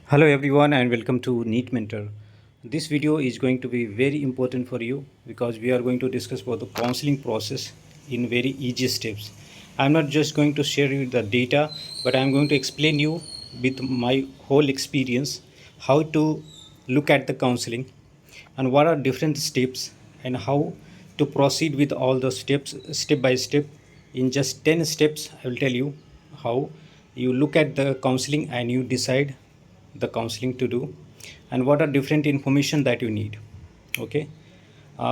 Hello everyone and welcome to NEET Mentor. This video is going to be very important for you because we are going to discuss about the counseling process in very easy steps. I'm not just going to share you the data, but I'm going to explain you with my whole experience how to look at the counseling and what are different steps and how to proceed with all the steps step by step. In just 10 steps I will tell you how you look at the counseling and you decide the counseling to do and what are different information that you need. Okay,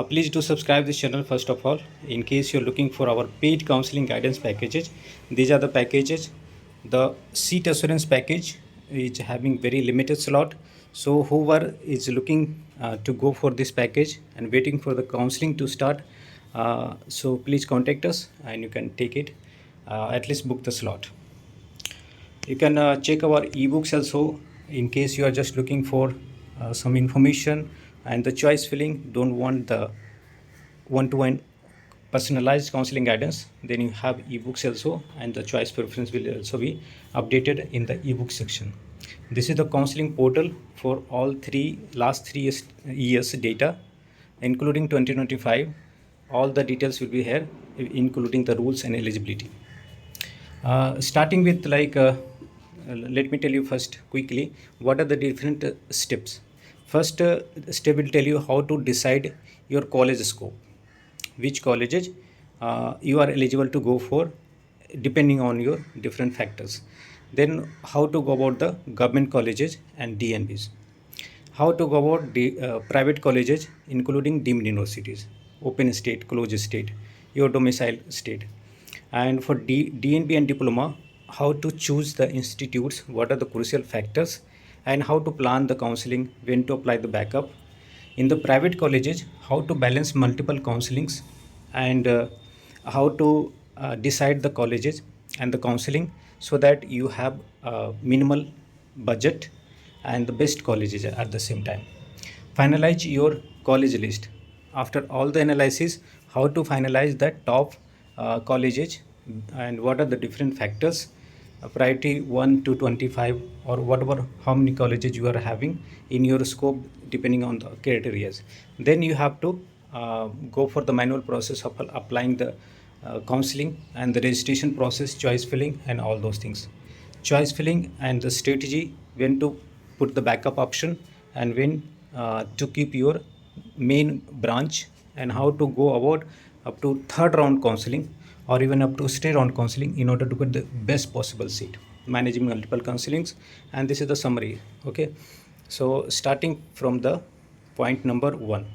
please do subscribe this channel first of all. In case you're looking for our paid counseling guidance packages, these are the packages. The seat assurance package is having very limited slot, so whoever is looking to go for this package and waiting for the counseling to start, so please contact us and you can take it, at least book the slot. You can check our ebooks also in case you are just looking for some information and the choice filling, don't want the one-to-one personalized counseling guidance, then you have ebooks also and the choice preference will also be updated in the ebook section. This is the counseling portal for all last 3 years data including 2025. All the details will be here including the rules and eligibility. Starting with let me tell you first quickly what are the different steps. First step will tell you how to decide your college scope, which colleges you are eligible to go for depending on your different factors. Then how to go about the government colleges and DNBs, how to go about the private colleges including deemed universities, open state, closed state, your domicile state. And for DNB and diploma, how to choose the institutes, what are the crucial factors, and how to plan the counseling, when to apply the backup. In the private colleges, how to balance multiple counselings and how to decide the colleges and the counseling so that you have minimal budget and the best colleges at the same time. Finalize your college list. After all the analysis, how to finalize the top colleges and what are the different factors, priority 1 to 25 or whatever, how many colleges you are having in your scope depending on the criteria. Then you have to go for the manual process of applying the counseling and the registration process, choice filling and all those things. Choice filling and the strategy, when to put the backup option and when to keep your main branch, and how to go about up to third round counseling or even up to stay round counseling in order to get the best possible seat, managing multiple counselings. And this is the summary. Okay, so starting from the point number 1,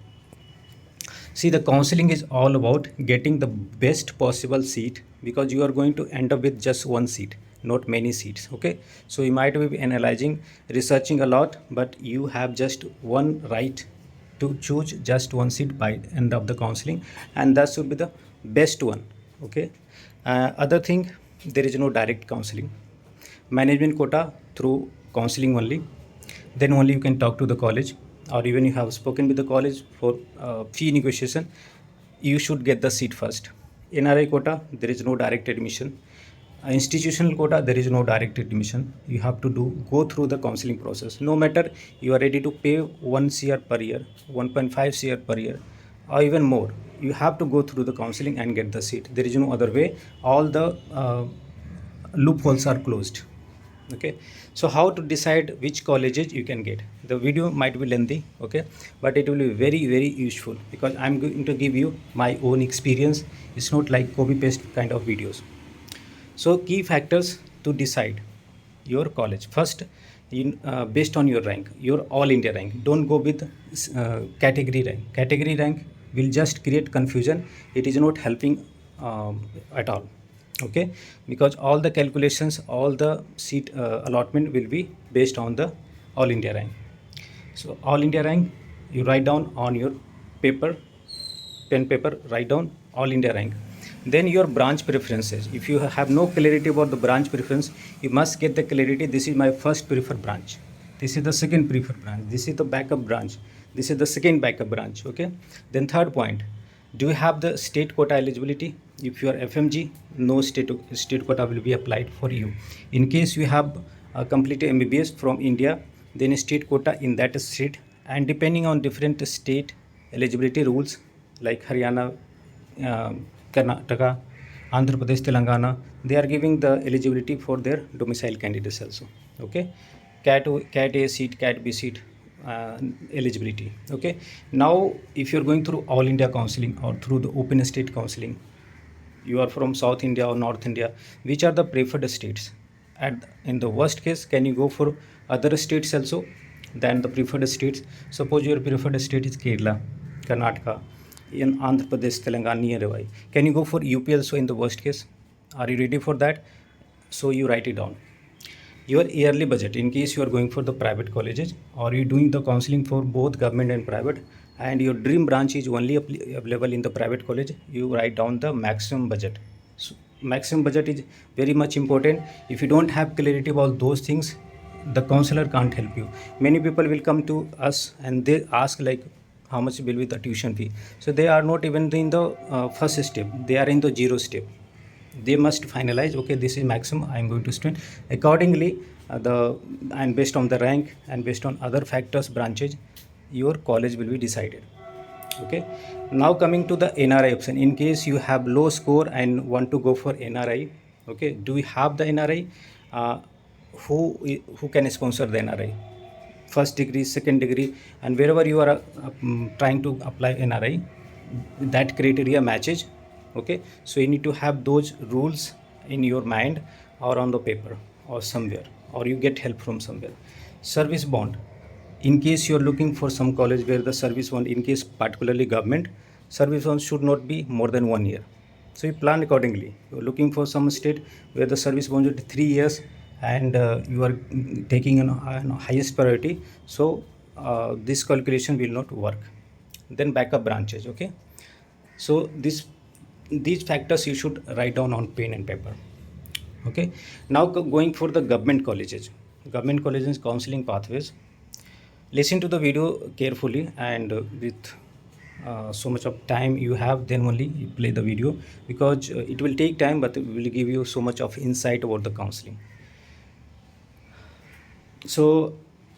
see, the counseling is all about getting the best possible seat because you are going to end up with just one seat, not many seats. Okay, so you might be analyzing, researching a lot, but you have just one right to choose just one seat by end of the counseling, and that should be the best one. Okay, other thing, there is no direct counseling, management quota through counseling only. Then only you can talk to the college, or even you have spoken with the college for fee negotiation, you should get the seat first. NRI quota, there is no direct admission. Institutional quota, there is no direct admission. You have to go through the counseling process. No matter you are ready to pay 1 CR per year, 1.5 CR per year, or even more, you have to go through the counseling and get the seat. There is no other way. All the loopholes are closed. Okay, so how to decide which colleges you can get? The video might be lengthy, okay, but it will be very useful because I'm going to give you my own experience. It's not like copy paste kind of videos. So key factors to decide your college. First, based on your rank, your all India rank. Don't go with category rank. Category rank will just create confusion. It is not helping at all. Okay, because all the calculations, all the seat allotment will be based on the all India rank. So all India rank, you write down on your paper, pen paper, write down all India rank. Then your branch preferences. If you have no clarity about the branch preference, you must get the clarity. This is my first preferred branch, this is the second preferred branch, this is the backup branch, this is the second backup branch. Okay, then third point, do you have the state quota eligibility? If you are FMG, no state quota will be applied for you. In case you have completed MBBS from India, then state quota in that state, and depending on different state eligibility rules like Haryana, Karnataka, Andhra Pradesh, Telangana, they are giving the eligibility for their domicile candidates also. Okay, cat A seat, cat B seat, uh, eligibility. Okay, now if you're going through all India counseling or through the open state counseling, you are from South India or North India, which are the preferred states? And in the worst case, can you go for other states also than the preferred states? Suppose your preferred state is Kerala, Karnataka, in Andhra Pradesh, Telangana nearby. Can you go for UP also in the worst case? Are you ready for that? So you write it down. Your yearly budget, in case you are going for the private colleges or you doing the counseling for both government and private, and your dream branch is only available in the private college, you write down the maximum budget. So maximum budget is very much important. If you don't have clarity about those things, the counselor can't help you. Many people will come to us and they ask like how much will be the tuition fee. So they are not even in the first step, they are in the zero step. They must finalize, okay, this is maximum I am going to spend. Accordingly, the and based on the rank and based on other factors, branches, your college will be decided. Okay, now coming to the NRI option. In case you have low score and want to go for NRI, okay, do we have the NRI? uh, who who can sponsor the NRI? First degree, second degree, and wherever you are trying to apply NRI, that criteria matches. Okay, so you need to have those rules in your mind or on the paper or somewhere, or you get help from somewhere. Service bond, in case you are looking for some college where the service bond, in case particularly government, service bond should not be more than 1 year. So you plan accordingly. You're looking for some state where the service bond is 3 years, and you are taking an highest priority. So this calculation will not work. Then backup branches. Okay, so these factors you should write down on pen and paper. Okay, now going for the government colleges counseling pathways. Listen to the video carefully, and with so much of time you have, then only you play the video, because it will take time, but it will give you so much of insight about the counseling. So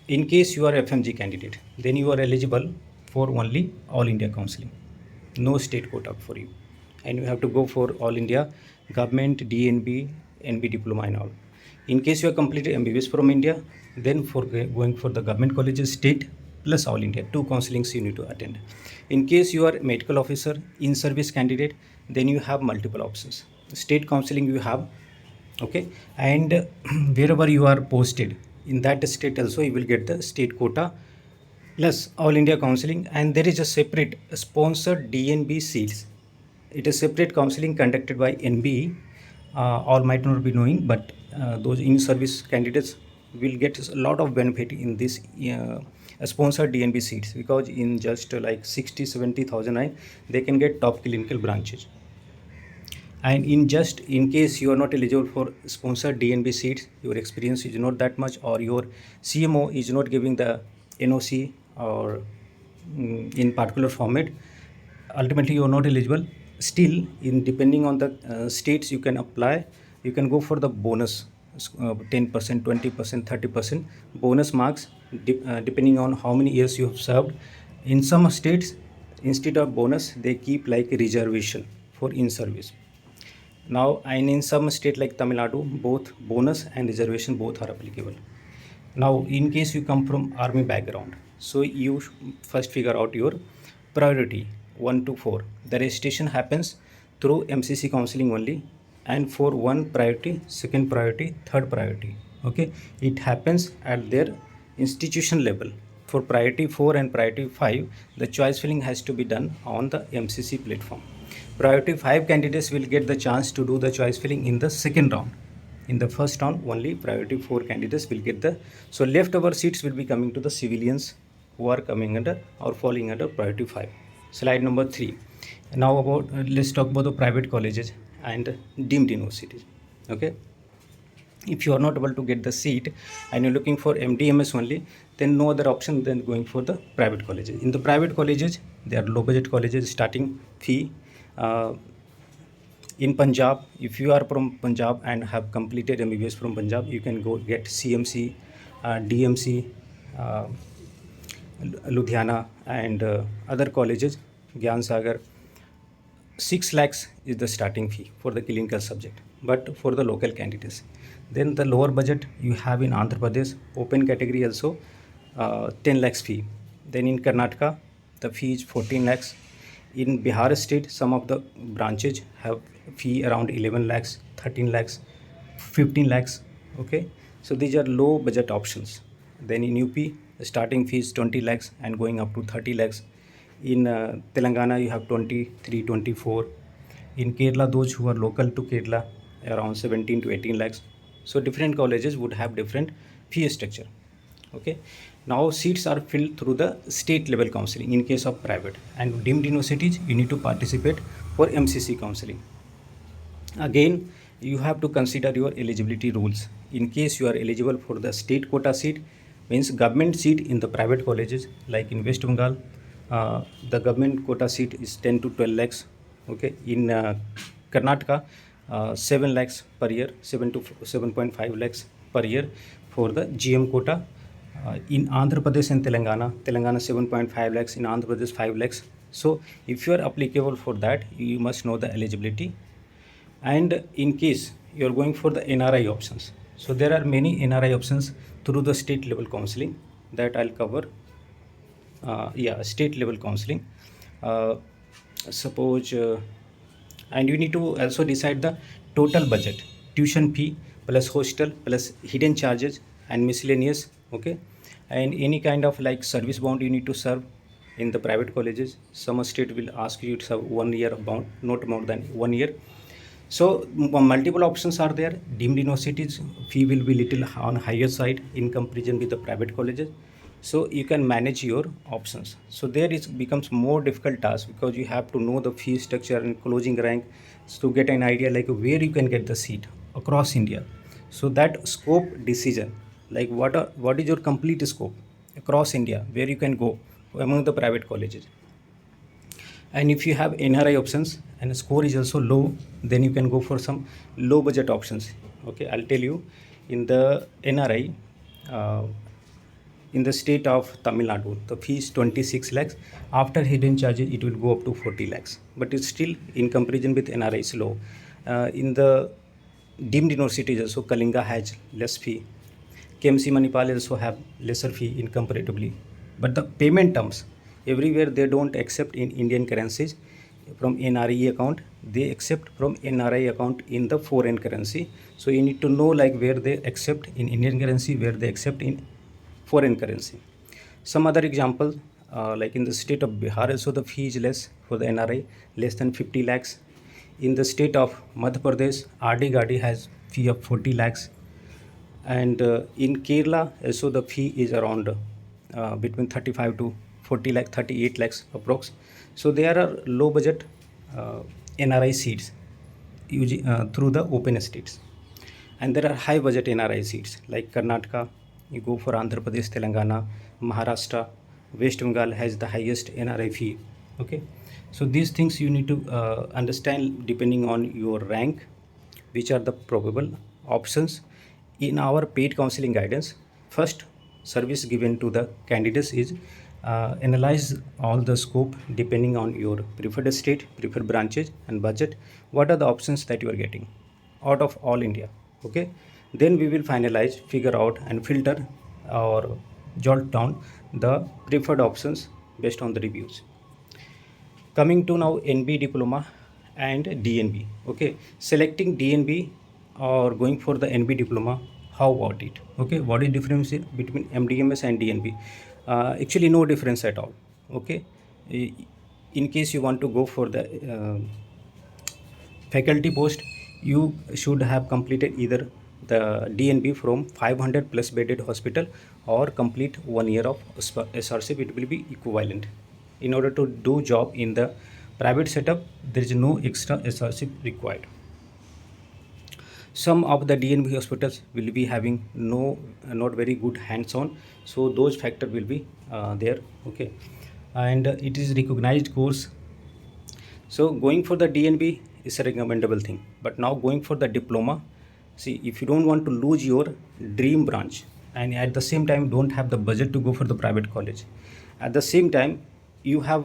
in case you are FMG candidate, then you are eligible for only all India counseling, no state quota for you, and you have to go for all India government, DNB, NB diploma and all. In case you are completed MBBS from India, then for going for the government colleges, state plus all India, 2 counselings you need to attend. In case you are medical officer, in service candidate, then you have multiple options. State counseling you have, okay, and wherever you are posted in that state also, you will get the state quota plus all India counseling, and there is a separate sponsored DNB seats. It is separate counseling conducted by NBE. All might not be knowing, but those in service candidates will get a lot of benefit in this sponsored DNB seats, because in just like 60-70,000 they can get top clinical branches. And in case you are not eligible for sponsored DNB seats, your experience is not that much, or your CMO is not giving the NOC or in particular format, ultimately you are not eligible. Still, in depending on the states you can apply, you can go for the bonus, 10%, 20%, 30% bonus marks, depending on how many years you have served. In some states, instead of bonus, they keep like reservation for in service. Now, and in some state like Tamil Nadu, both bonus and reservation both are applicable. Now, in case you come from army background, so you first figure out your priority 1 to 4. The registration happens through MCC counseling only, and for 1 priority, 2nd priority, 3rd priority. Okay, it happens at their institution level. For priority 4 and priority 5, the choice filling has to be done on the MCC platform. Priority 5 candidates will get the chance to do the choice filling in the second round. In the first round, only priority 4 candidates will get the, so leftover seats will be coming to the civilians who are coming under or falling under priority 5. Slide number 3. Now about let's talk about the private colleges and deemed universities. Okay, if you are not able to get the seat and you're looking for MDMS only, then no other option than going for the private colleges. In the private colleges, they are low budget colleges, starting fee. In Punjab, if you are from Punjab and have completed MBBS from Punjab, you can go get CMC, DMC, uh, Ludhiana and other colleges, Gyan Sagar, 6 lakhs is the starting fee for the clinical subject, but for the local candidates. Then the lower budget you have in Andhra Pradesh, open category also 10 lakhs fee. Then in Karnataka, the fee is 14 lakhs. In Bihar state, some of the branches have fee around 11 lakhs, 13 lakhs, 15 lakhs. Okay, so these are low budget options. Then in UP, the starting fee is 20 lakhs and going up to 30 lakhs. In Telangana, you have 23, 24. In Kerala, those who are local to Kerala, around 17 to 18 lakhs. So different colleges would have different fee structure. Okay. Now seats are filled through the state level counseling in case of private, and deemed universities you need to participate for MCC counseling. Again, you have to consider your eligibility rules. In case you are eligible for the state quota seat, means government seat in the private colleges, like in West Bengal, the government quota seat is 10 to 12 lakhs. Okay, in Karnataka, 7 lakhs per year, 7 to 7.5 lakhs per year for the GM quota. In Andhra Pradesh and Telangana 7.5 lakhs, in Andhra Pradesh 5 lakhs. So if you are applicable for that, you must know the eligibility. And in case you are going for the NRI options, so there are many NRI options through the state level counseling that I'll cover. State level counseling. Uh, suppose, and you need to also decide the total budget, tuition fee plus hostel plus hidden charges and miscellaneous. Okay, and any kind of like service bond you need to serve in the private colleges. Some state will ask you to serve 1 year bond, not more than 1 year. So multiple options are there. Deemed universities fee will be little on higher side in comparison with the private colleges. So you can manage your options. So there it becomes more difficult task because you have to know the fee structure and closing rank to get an idea like where you can get the seat across India. So that scope decision, like what is your complete scope across India where you can go among the private colleges. And if you have NRI options and score is also low, then you can go for some low budget options. Okay, I'll tell you, in the NRI, in the state of Tamil Nadu, the fee is 26 lakhs. After hidden charges, it will go up to 40 lakhs. But it's still, in comparison with NRI, is low. In the deemed universities also, Kalinga has less fee. KMC Manipal also have lesser fee in comparatively. But the payment terms, everywhere they don't accept in Indian currencies from NRE account, they accept from NRI account in the foreign currency. So you need to know like where they accept in Indian currency, where they accept in foreign currency. Some other example, like in the state of Bihar also the fee is less for the NRI, less than 50 lakhs. In the state of Madhya Pradesh, RD Gadi has fee of 40 lakhs. And in Kerala also the fee is around between 35 to 40 lakh, 38 lakhs approx. So there are low budget NRI seats through the open states, and there are high budget NRI seats like Karnataka. You go for Andhra Pradesh, Telangana, Maharashtra, West Bengal has the highest NRI fee. Okay, so these things you need to understand depending on your rank, which are the probable options. In our paid counseling guidance, first service given to the candidates is analyze all the scope depending on your preferred state, preferred branches and budget. What are the options that you are getting out of all India? Okay, then we will finalize, figure out and filter or jot down the preferred options based on the reviews. Coming to now NB diploma and DNB. Okay, selecting DNB or going for the NB diploma, how about it? Okay, what is difference between MDMS and DNB? Actually no difference at all. Okay, in case you want to go for the faculty post, you should have completed either the DNB from 500 plus bedded hospital or complete 1 year of SRC. It will be equivalent. In order to do job in the private setup, there is no extra SRC required. Some of the DNB hospitals will be having not very good hands-on, so those factor will be there. Okay, and it is recognized course. So going for the DNB is a recommendable thing, but now going for the diploma, see, if you don't want to lose your dream branch, and at the same time don't have the budget to go for the private college. At the same time you have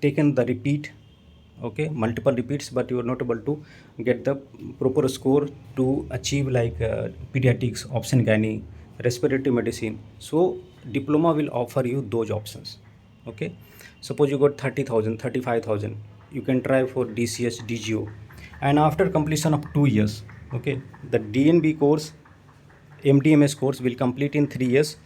taken the repeat, okay, multiple repeats, but you are not able to get the proper score to achieve like pediatrics, option gynae, respiratory medicine. So diploma will offer you those options. Okay, suppose you got 30,000, 35,000, you can try for DCS, DGO, and after completion of 2 years, okay, the DNB course, MDMS course will complete in 3 years.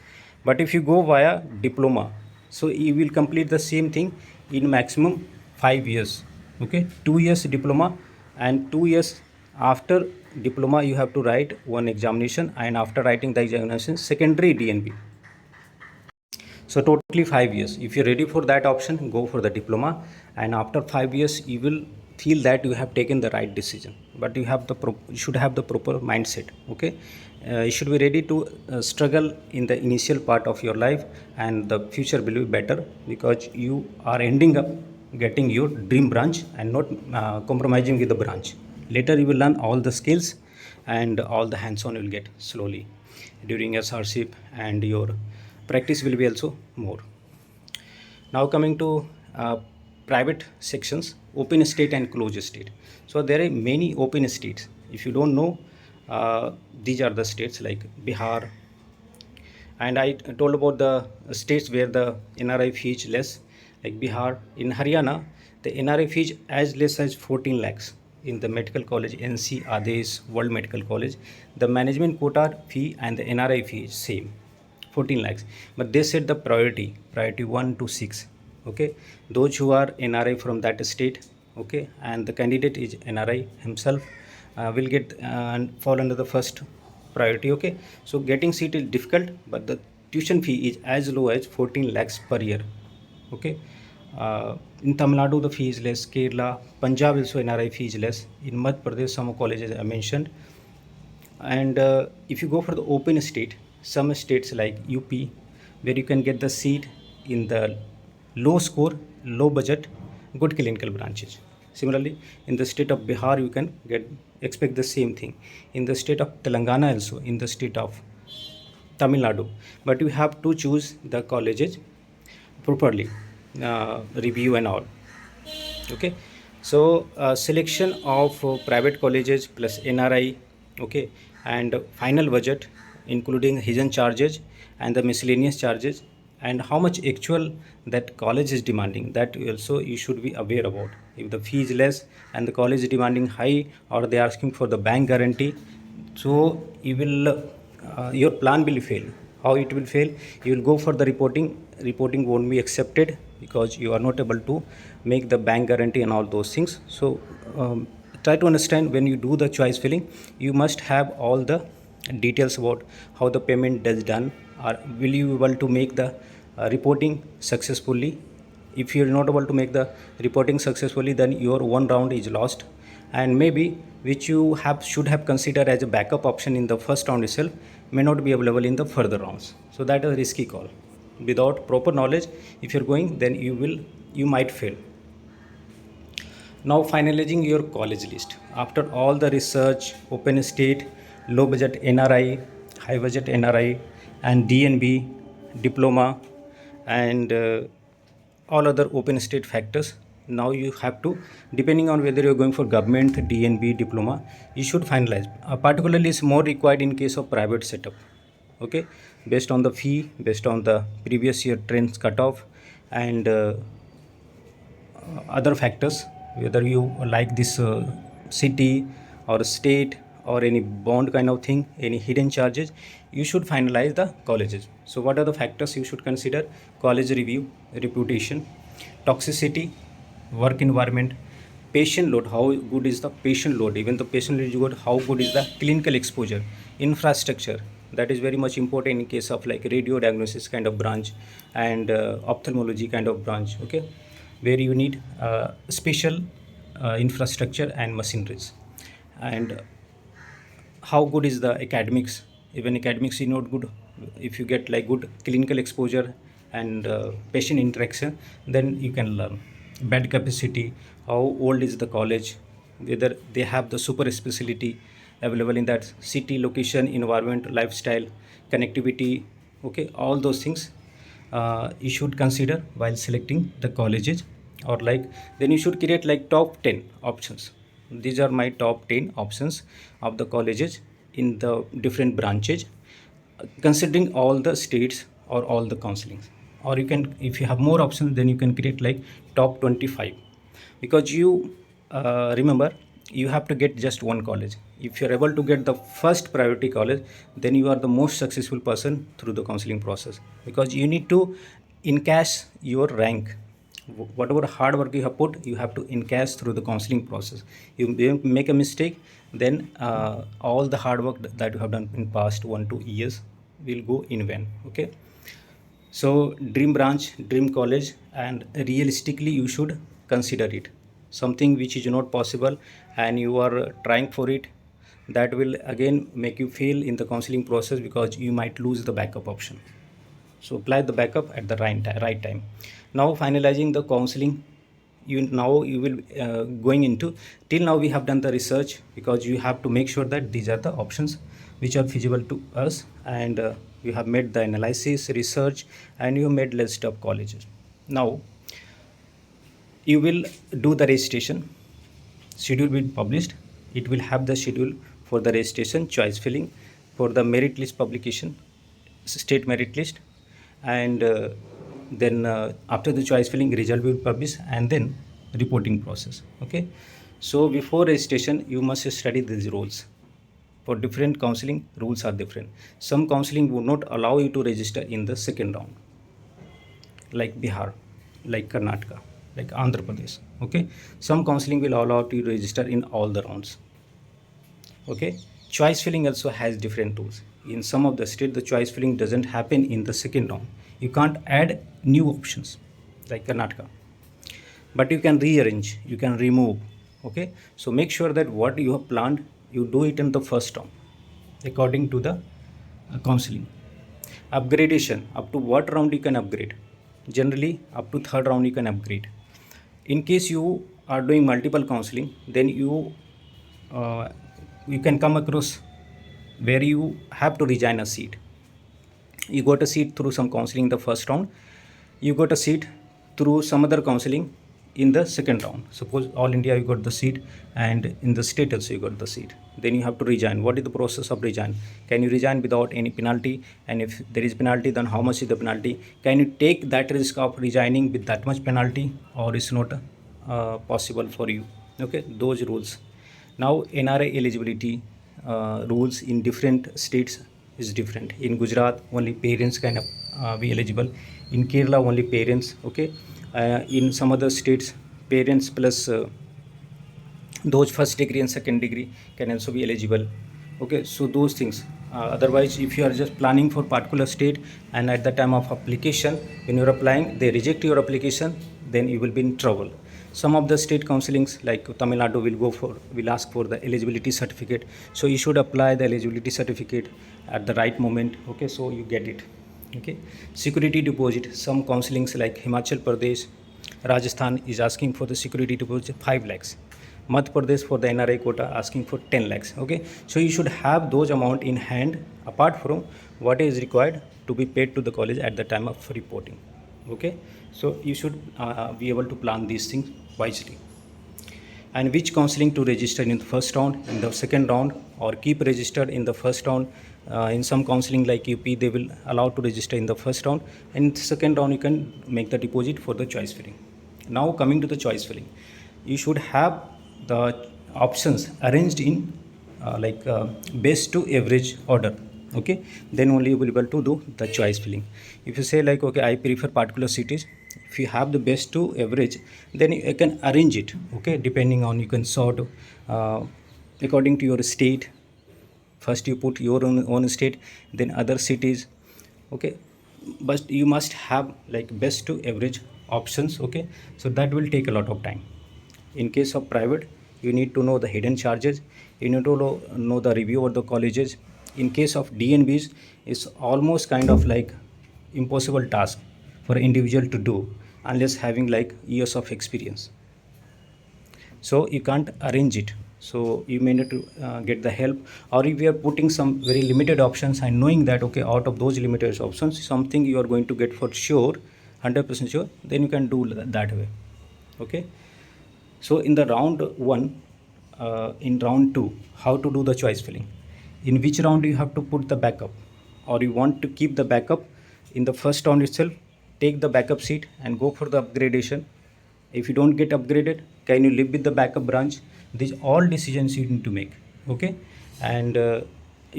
But if you go via diploma, so you will complete the same thing in maximum 5 years. Okay, 2 years diploma, and 2 years after diploma you have to write one examination, and after writing the examination, secondary DNB. So totally 5 years. If you're ready for that option, go for the diploma, and after 5 years, you will feel that you have taken the right decision. But you should have the proper mindset. Okay, you should be ready to struggle in the initial part of your life, and the future will be better because you are ending up getting your dream branch and not compromising with the branch. Later, you will learn all the skills, and all the hands-on you will get slowly during your hardship, and your practice will be also more. Now coming to private sections, open state and closed state. So there are many open states. If you don't know, these are the states like Bihar, and I told about the states where the NRI fee is less, like Bihar. In Haryana, the NRI fee is as less as 14 lakhs. In the medical college NC Adesh World Medical College, the management quota fee and the NRI fee is same, 14 lakhs. But they set the priority 1 to 6. Okay, those who are NRI from that state, okay, and the candidate is NRI himself, will get and fall under the first priority. Okay, so getting seat is difficult, but the tuition fee is as low as 14 lakhs per year. Okay, in Tamil Nadu the fee is less, Kerala, Punjab also NRI fee is less, in Madhya Pradesh some colleges I mentioned. And if you go for the open state, some states like UP, where you can get the seat in the low score, low budget, good clinical branches. Similarly, in the state of Bihar, you can expect the same thing. In the state of Telangana also, in the state of Tamil Nadu, but you have to choose the colleges properly, review and all. Okay, so selection of private colleges plus NRI, okay, and final budget including hidden charges and the miscellaneous charges, and how much actual that college is demanding, that also you should be aware about. If the fee is less and the college is demanding high, or they are asking for the bank guarantee, so you will your plan will fail. How it will fail? You will go for the reporting won't be accepted because you are not able to make the bank guarantee and all those things. So try to understand, when you do the choice filling, you must have all the details about how the payment is done, or will you be able to make the reporting successfully. If you are not able to make the reporting successfully, then your one round is lost, and maybe which you should have considered as a backup option in the first round itself may not be available in the further rounds. So that is a risky call. Without proper knowledge, if you're going, then you might fail. Now finalizing your college list. After all the research, open state, low budget NRI, high budget NRI, and DNB, diploma, and all other open state factors, now you have to, depending on whether you're going for government, DNB, diploma, you should finalize. Particularly is more required in case of private setup. Okay, based on the fee, based on the previous year trends cutoff, and other factors, whether you like this city or state or any bond kind of thing, any hidden charges, you should finalize the colleges. So what are the factors you should consider? College review, reputation, toxicity, work environment, patient load, how good is the patient load, even the patient load is good, how good is the clinical exposure, infrastructure, that is very much important in case of like radio diagnosis kind of branch, and ophthalmology kind of branch, okay, where you need special infrastructure and machineries. And how good is the academics? Even academics is not good. If you get like good clinical exposure and patient interaction, then you can learn. Bed capacity, how old is the college, whether they have the super specialty available in that city, location, environment, lifestyle, connectivity, okay, all those things you should consider while selecting the colleges. Or like, then you should create like top 10 options. These are my top 10 options of the colleges in the different branches, considering all the states or all the counselings. Or you can, if you have more options, then you can create like top 25, because you remember, you have to get just one college. If you're able to get the first priority college, then you are the most successful person through the counseling process, because you need to encash your rank. Whatever hard work you have put, you have to encash through the counseling process. You make a mistake, then all the hard work that you have done in past 1 2 years will go in vain. Okay, so dream branch, dream college, and realistically you should consider it. Something which is not possible and you are trying for it, that will again make you fail in the counseling process, because you might lose the backup option. So apply the backup at the right time. Now finalizing the counseling, you will going into, till now we have done the research, because you have to make sure that these are the options which are feasible to us, and you have made the analysis, research, and you made list of colleges. Now you will do the registration. Schedule will be published. It will have the schedule for the registration, choice filling, for the merit list publication, state merit list, and then after the choice filling, result will be published, and then reporting process. Okay, so before registration you must study these rules. For different counseling, rules are different. Some counseling would not allow you to register in the second round, like Bihar, like Karnataka, like Andhra Pradesh. Okay, some counseling will allow you to register in all the rounds. Okay, choice filling also has different rules. In some of the state, the choice filling doesn't happen in the second round. You can't add new options like Karnataka, but you can rearrange, you can remove. Okay, so make sure that what you have planned, you do it in the first round according to the counseling. Upgradation, up to what round you can upgrade? Generally up to third round you can upgrade. In case you are doing multiple counseling, then uh, you can come across where you have to resign a seat. You got a seat through some counseling in the first round, you got a seat through some other counseling in the second round. Suppose all India you got the seat, and in the state also you got the seat, then you have to resign. What is the process of resign? Can you resign without any penalty? And if there is penalty, then how much is the penalty? Can you take that risk of resigning with that much penalty, or is not possible for you? Okay, those rules. Now NRI eligibility rules in different states is different. In Gujarat only parents can be eligible. In Kerala only parents. Okay, in some other states parents plus those first degree and second degree can also be eligible. Okay, so those things. Otherwise, if you are just planning for particular state, and at the time of application when you are applying they reject your application, then you will be in trouble. Some of the state counselings like Tamil Nadu will ask for the eligibility certificate, so you should apply the eligibility certificate at the right moment. Okay, so you get it. Okay, security deposit, some counselings like Himachal Pradesh, Rajasthan is asking for the security deposit 5 lakhs. Madhya Pradesh for the NRI quota asking for 10 lakhs. Okay, so you should have those amount in hand apart from what is required to be paid to the college at the time of reporting. Okay, so you should be able to plan these things wisely. And which counseling to register in the first round, in the second round, or keep registered in the first round. In some counseling like UP, they will allow to register in the first round, and in the second round you can make the deposit for the choice filling. Now coming to the choice filling, you should have the options arranged in best to average order. Okay, then only you will be able to do the choice filling. If you say like, okay, I prefer particular cities, if you have the best to average, then you can arrange it. Okay, depending on, you can sort according to your state. First you put your own state, then other cities. Okay, but you must have like best to average options. Okay, so that will take a lot of time. In case of private, you need to know the hidden charges, you need to know the review of the colleges. In case of DNBs, it's almost kind of like impossible task for an individual to do unless having like years of experience. So you can't arrange it. so you may need to get the help. Or if you are putting some very limited options and knowing that okay, out of those limited options something you are going to get for sure, 100% sure, then you can do that way. Okay, so in the round 1, in round 2, how to do the choice filling? In which round you have to put the backup, or you want to keep the backup in the first round itself? Take the backup seat and go for the upgradation. If you don't get upgraded, can you live with the backup branch? These all decisions you need to make. Okay, and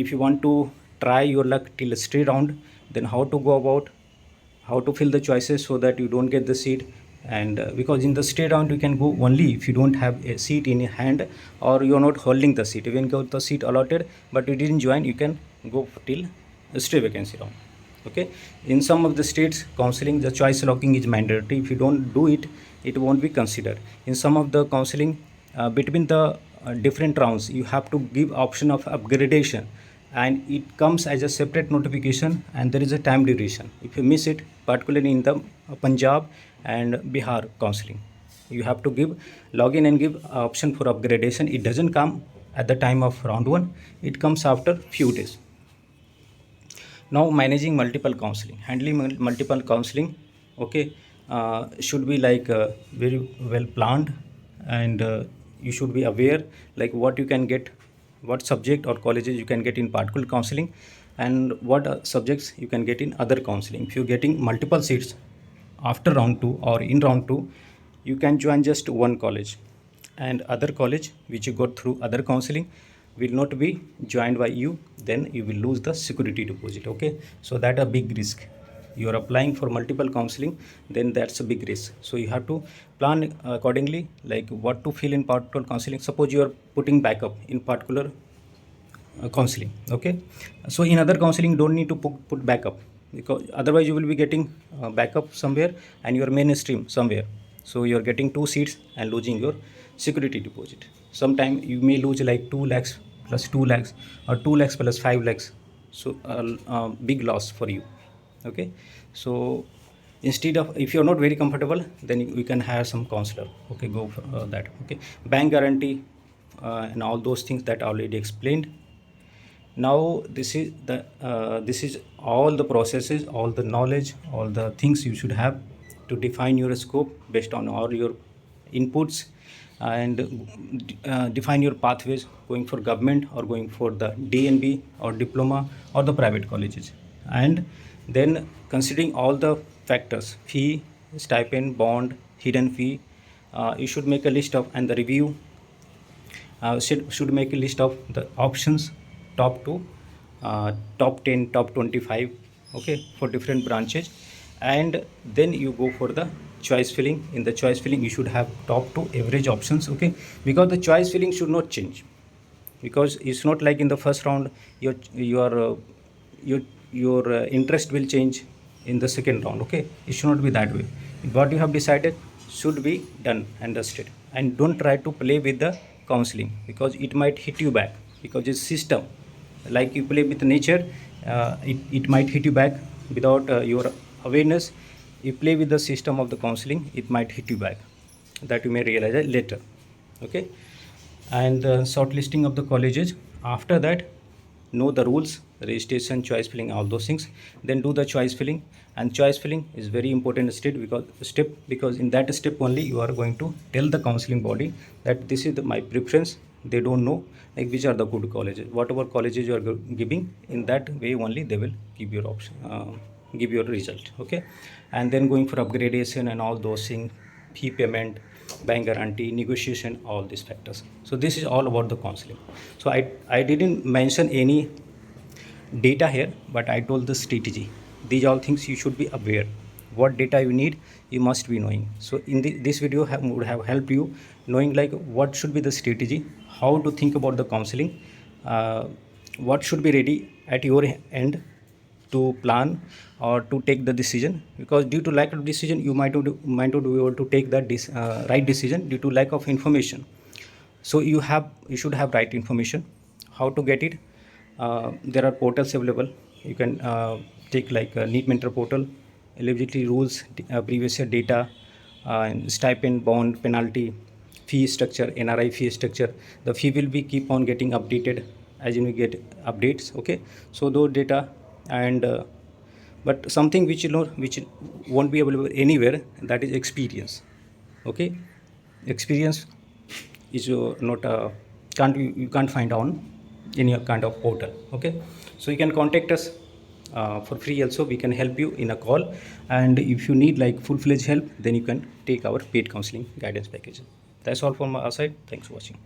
if you want to try your luck till a straight round, then how to go about, how to fill the choices so that you don't get the seat. And because in the straight round you can go only if you don't have a seat in your hand, or you're not holding the seat. Even got the seat allotted but you didn't join, you can go till a stray vacancy round. Okay, in some of the states counseling the choice locking is mandatory. If you don't do it, it won't be considered. In some of the counseling, between the different rounds you have to give option of upgradation, and it comes as a separate notification, and there is a time duration. If you miss it, particularly in the Punjab and Bihar counseling, you have to give login and give option for upgradation. It doesn't come at the time of round 1, it comes after few days. Now managing multiple counseling, handling multiple counseling, okay, should be like very well planned, and you should be aware like what you can get, what subject or colleges you can get in particular counseling, and what subjects you can get in other counseling. If you're getting multiple seats after round 2 or in round 2, you can join just one college, and other college which you got through other counseling will not be joined by you, then you will lose the security deposit. Okay, so that a big risk. You are applying for multiple counseling, then that's a big risk. So you have to plan accordingly, like what to fill in particular counseling. Suppose you are putting backup in particular counseling. Okay, so in other counseling don't need to put backup, because otherwise you will be getting backup somewhere and your mainstream somewhere. So you are getting 2 seats and losing your security deposit. Sometime you may lose like 2 lakhs plus 2 lakhs, or 2 lakhs plus 5 lakhs. So big loss for you. Okay, so instead of, if you're not very comfortable, then you can hire some counselor. Okay, go for that. Okay, bank guarantee and all those things that I already explained. Now this is all the processes, all the knowledge, all the things you should have to define your scope based on all your inputs, and define your pathways going for government or going for the DNB or diploma or the private colleges. And then considering all the factors, fee, stipend, bond, hidden fee, you should make a list of, and the review should make a list of the options, top to top 10, top 25, okay, for different branches. And then you go for the choice filling. In the choice filling you should have top to average options. Okay, because the choice filling should not change, because it's not like in the first round your interest will change in the second round. Okay, it should not be that way. What you have decided should be done and dusted, and don't try to play with the counseling, because it might hit you back, because it's system. Like you play with nature, it might hit you back without your awareness. You play with the system of the counseling, it might hit you back, that you may realize it later. Okay, and shortlisting of the colleges, after that know the rules, registration, choice filling, all those things, then do the choice filling. And choice filling is very important because in that step only you are going to tell the counseling body that this is my preference. They don't know like which are the good colleges, whatever colleges you are giving, in that way only they will give your option, give your result. Okay, and then going for upgradation and all those things, fee payment, bank guarantee, negotiation, all these factors. So this is all about the counseling. So I didn't mention any data here, but I told the strategy. These all things you should be aware. What data you need, you must be knowing. So in this video would have helped you knowing like what should be the strategy, how to think about the counseling, what should be ready at your end to plan or to take the decision. Because due to lack of decision, you might not be able to take that right decision due to lack of information. So you should have right information. How to get it? There are portals available. You can take like NEET Mentor portal, eligibility rules, previous year data, stipend, bond, penalty, fee structure, NRI fee structure. The fee will be keep on getting updated as you get updates. Okay, so those data and but something which which won't be available anywhere, that is experience. Okay, experience is not can't you can't find on any kind of portal. Okay, so you can contact us for free also. We can help you in a call, and if you need like full-fledged help, then you can take our paid counseling guidance package. That's all from our side. Thanks for watching.